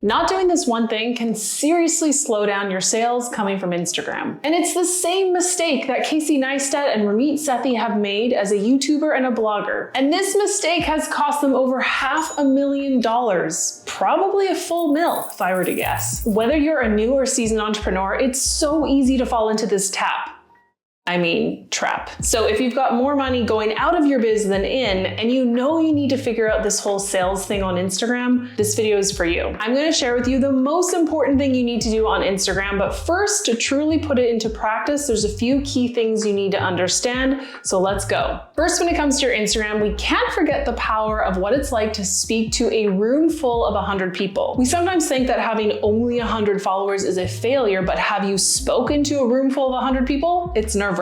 Not doing this one thing can seriously slow down your sales coming from Instagram. And it's the same mistake that Casey Neistat and Ramit Sethi have made as a YouTuber and a blogger. And this mistake has cost them over $500,000, probably a full mill if I were to guess. Whether you're a new or seasoned entrepreneur, it's so easy to fall into this trap. So if you've got more money going out of your biz than in, and you know you need to figure out this whole sales thing on Instagram, this video is for you. I'm gonna share with you the most important thing you need to do on Instagram, but first, to truly put it into practice, there's a few key things you need to understand, so let's go. First, when it comes to your Instagram, we can't forget the power of what it's like to speak to a room full of 100 people. We sometimes think that having only 100 followers is a failure, but have you spoken to a room full of 100 people? It's nerve-wracking.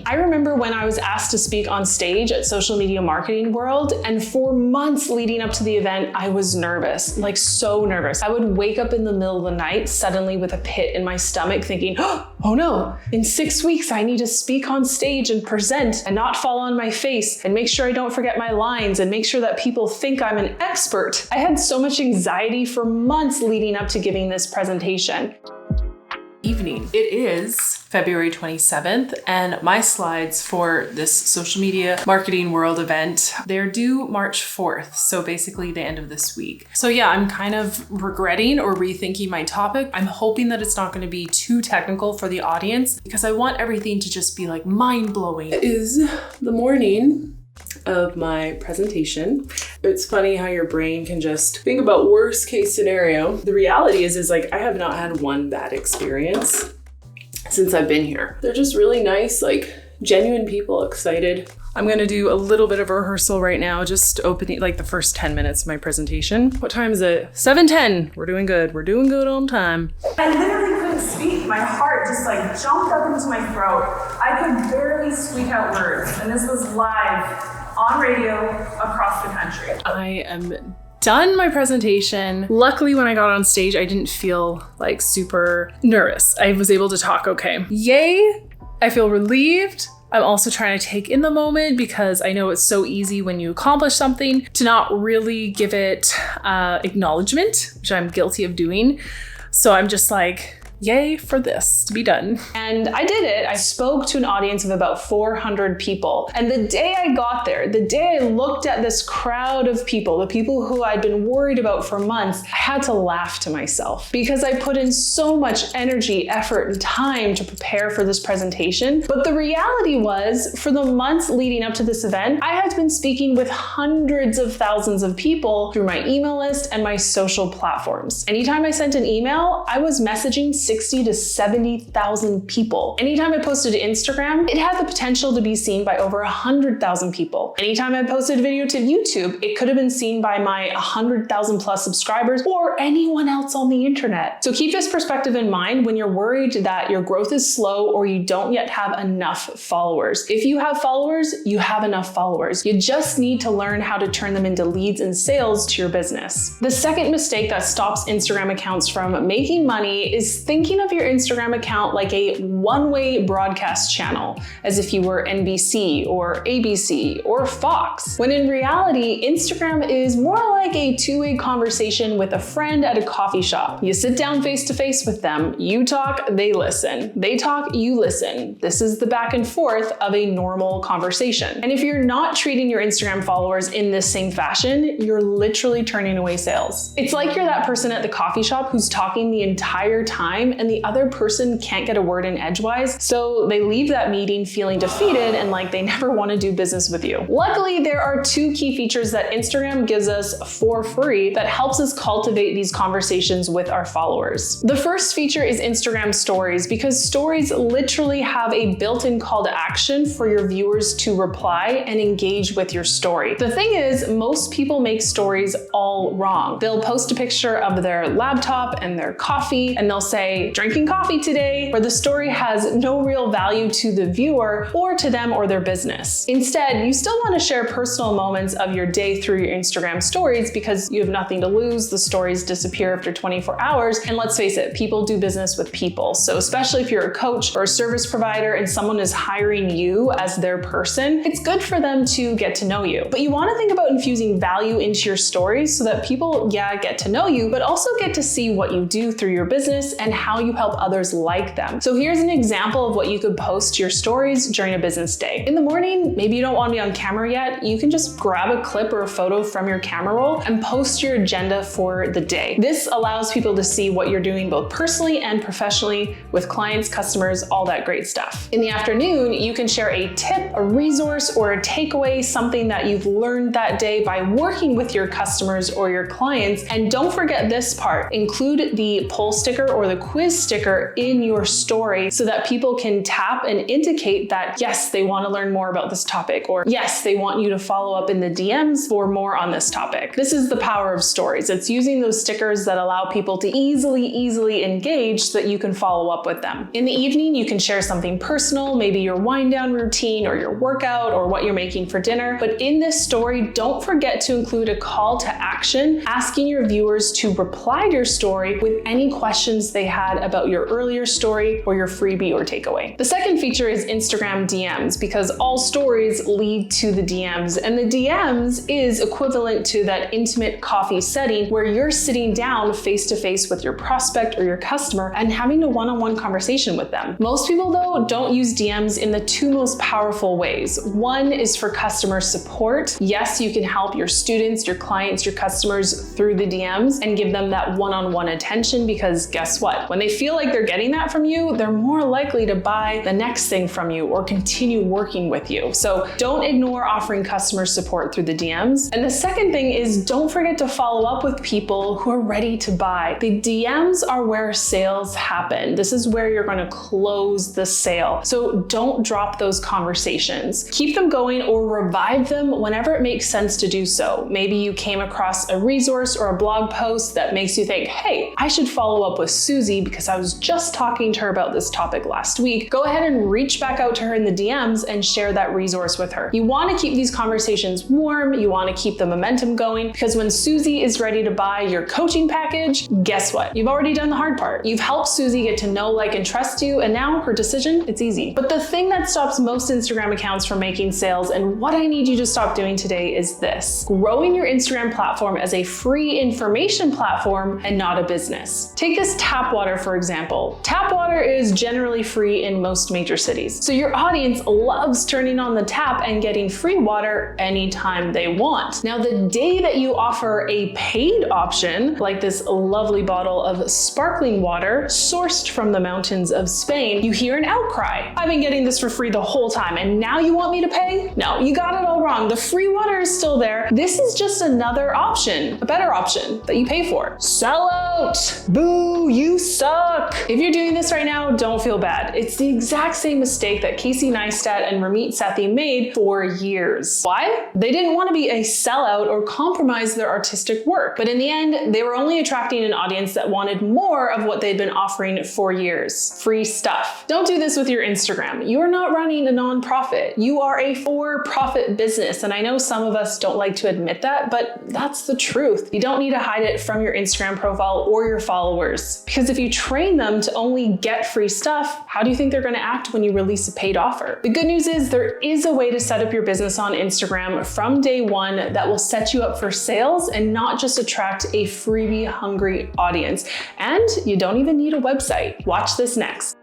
I remember when I was asked to speak on stage at Social Media Marketing World, and for months leading up to the event, I was nervous, like so nervous. I would wake up in the middle of the night suddenly with a pit in my stomach thinking, oh no, in 6 weeks I need to speak on stage and present and not fall on my face and make sure I don't forget my lines and make sure that people think I'm an expert. I had so much anxiety for months leading up to giving this presentation. Evening. It is February 27th, and my slides for this Social Media Marketing World event, they're due March 4th, so basically the end of this week. So yeah, I'm kind of regretting or rethinking my topic. I'm hoping that it's not going to be too technical for the audience because I want everything to just be like mind-blowing. It is the morning of my presentation. It's funny how your brain can just think about worst case scenario. The reality is like I have not had one bad experience since I've been here. They're just really nice, like genuine people, excited. I'm gonna do a little bit of rehearsal right now, just opening like the first 10 minutes of my presentation. What time is it? 7:10. We're doing good. We're doing good on time. I literally couldn't speak. My heart just like jumped up into my throat. I could barely squeak out words, and this was live on radio across the country. I am done my presentation. Luckily, when I got on stage, I didn't feel like super nervous. I was able to talk okay. Yay! I feel relieved. I'm also trying to take in the moment because I know it's so easy when you accomplish something to not really give it acknowledgement, which I'm guilty of doing. So I'm just like, yay for this to be done. And I did it. I spoke to an audience of about 400 people. And the day I got there, the day I looked at this crowd of people, the people who I'd been worried about for months, I had to laugh to myself because I put in so much energy, effort, and time to prepare for this presentation. But the reality was, for the months leading up to this event, I had been speaking with hundreds of thousands of people through my email list and my social platforms. Anytime I sent an email, I was messaging 60 to 70,000 people. Anytime I posted to Instagram, it had the potential to be seen by over 100,000 people. Anytime I posted a video to YouTube, it could have been seen by my 100,000 plus subscribers or anyone else on the internet. So keep this perspective in mind when you're worried that your growth is slow or you don't yet have enough followers. If you have followers, you have enough followers. You just need to learn how to turn them into leads and sales to your business. The second mistake that stops Instagram accounts from making money is thinking of your Instagram account like a one-way broadcast channel, as if you were NBC or ABC or Fox, when in reality, Instagram is more like a two-way conversation with a friend at a coffee shop. You sit down face-to-face with them, you talk, they listen. They talk, you listen. This is the back and forth of a normal conversation. And if you're not treating your Instagram followers in this same fashion, you're literally turning away sales. It's like you're that person at the coffee shop who's talking the entire time and the other person can't get a word in edgewise, so they leave that meeting feeling defeated and like they never want to do business with you. Luckily, there are two key features that Instagram gives us for free that helps us cultivate these conversations with our followers. The first feature is Instagram Stories, because stories literally have a built-in call to action for your viewers to reply and engage with your story. The thing is, most people make stories all wrong. They'll post a picture of their laptop and their coffee, and they'll say, say, drinking coffee today, where the story has no real value to the viewer or to them or their business. Instead, you still want to share personal moments of your day through your Instagram stories because you have nothing to lose. The stories disappear after 24 hours. And let's face it, people do business with people. So especially if you're a coach or a service provider and someone is hiring you as their person, it's good for them to get to know you. But you want to think about infusing value into your stories so that people, get to know you, but also get to see what you do through your business and how you help others like them. So here's an example of what you could post to your stories during a business day. In the morning, maybe you don't want to be on camera yet, you can just grab a clip or a photo from your camera roll and post your agenda for the day. This allows people to see what you're doing both personally and professionally with clients, customers, all that great stuff. In the afternoon, you can share a tip, a resource, or a takeaway, something that you've learned that day by working with your customers or your clients. And don't forget this part, include the poll sticker or the quiz sticker in your story so that people can tap and indicate that yes, they want to learn more about this topic, or yes, they want you to follow up in the DMs for more on this topic. This is the power of stories. It's using those stickers that allow people to easily engage so that you can follow up with them. In the evening, you can share something personal, maybe your wind down routine or your workout or what you're making for dinner. But in this story, don't forget to include a call to action, asking your viewers to reply to your story with any questions they had about your earlier story or your freebie or takeaway. The second feature is Instagram DMs, because all stories lead to the DMs, and the DMs is equivalent to that intimate coffee setting where you're sitting down face to face with your prospect or your customer and having a one-on-one conversation with them. Most people though don't use DMs in the two most powerful ways. One is for customer support. Yes, you can help your students, your clients, your customers through the DMs and give them that one-on-one attention, because guess what? When they feel like they're getting that from you, they're more likely to buy the next thing from you or continue working with you. So don't ignore offering customer support through the DMs. And the second thing is don't forget to follow up with people who are ready to buy. The DMs are where sales happen. This is where you're going to close the sale. So don't drop those conversations. Keep them going or revive them whenever it makes sense to do so. Maybe you came across a resource or a blog post that makes you think, hey, I should follow up with Susie because I was just talking to her about this topic last week. Go ahead and reach back out to her in the DMs and share that resource with her. You want to keep these conversations warm. You want to keep the momentum going, because when Susie is ready to buy your coaching package, guess what? You've already done the hard part. You've helped Susie get to know, like, and trust you, and now her decision, it's easy. But the thing that stops most Instagram accounts from making sales, and what I need you to stop doing today, is this: growing your Instagram platform as a free information platform and not a business. Take this tap water, for example. Tap water is generally free in most major cities. So your audience loves turning on the tap and getting free water anytime they want. Now, the day that you offer a paid option, like this lovely bottle of sparkling water sourced from the mountains of Spain, you hear an outcry. I've been getting this for free the whole time, and now you want me to pay? No, you got it all wrong. The free water is still there. This is just another option, a better option that you pay for. Sell out! Boo, you suck! If you're doing this right now, don't feel bad. It's the exact same mistake that Casey Neistat and Ramit Sethi made for years. Why? They didn't want to be a sellout or compromise their artistic work, but in the end, they were only attracting an audience that wanted more of what they'd been offering for years: free stuff. Don't do this with your Instagram. You are not running a nonprofit. You are a for-profit business, and I know some of us don't like to admit that, but that's the truth. You don't need to hide it from your Instagram profile or your followers, because if you train them to only get free stuff, how do you think they're going to act when you release a paid offer? The good news is there is a way to set up your business on Instagram from day one that will set you up for sales and not just attract a freebie hungry audience. And you don't even need a website. Watch this next.